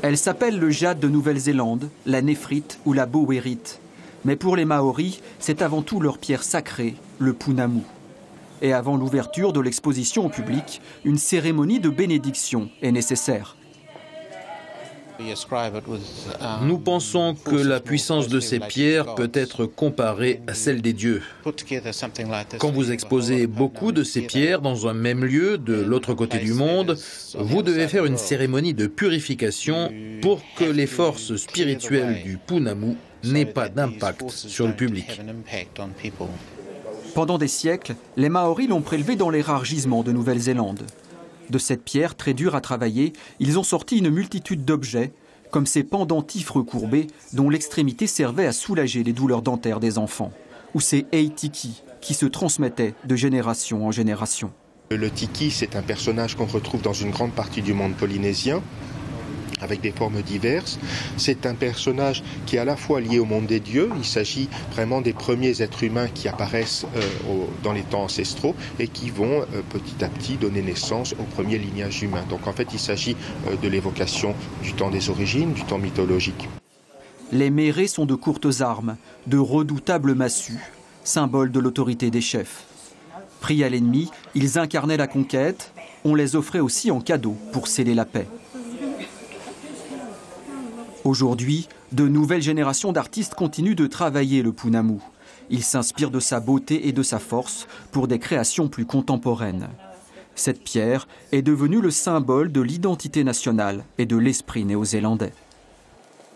Elle s'appelle le jade de Nouvelle-Zélande, la néphrite ou la bowérite. Mais pour les Maoris, c'est avant tout leur pierre sacrée, le pounamu. Et avant l'ouverture de l'exposition au public, une cérémonie de bénédiction est nécessaire. Nous pensons que la puissance de ces pierres peut être comparée à celle des dieux. Quand vous exposez beaucoup de ces pierres dans un même lieu, de l'autre côté du monde, vous devez faire une cérémonie de purification pour que les forces spirituelles du pounamu n'aient pas d'impact sur le public. Pendant des siècles, les Maoris l'ont prélevé dans les rares gisements de Nouvelle-Zélande. De cette pierre très dure à travailler, ils ont sorti une multitude d'objets, comme ces pendentifs recourbés dont l'extrémité servait à soulager les douleurs dentaires des enfants, ou ces eitiki qui se transmettaient de génération en génération. Le tiki, c'est un personnage qu'on retrouve dans une grande partie du monde polynésien, avec des formes diverses. C'est un personnage qui est à la fois lié au monde des dieux. Il s'agit vraiment des premiers êtres humains qui apparaissent dans les temps ancestraux et qui vont petit à petit donner naissance au premier lignage humain. Donc en fait, il s'agit de l'évocation du temps des origines, du temps mythologique. Les mérés sont de courtes armes, de redoutables massues, symbole de l'autorité des chefs. Pris à l'ennemi, ils incarnaient la conquête. On les offrait aussi en cadeau pour sceller la paix. Aujourd'hui, de nouvelles générations d'artistes continuent de travailler le pounamu. Ils s'inspirent de sa beauté et de sa force pour des créations plus contemporaines. Cette pierre est devenue le symbole de l'identité nationale et de l'esprit néo-zélandais.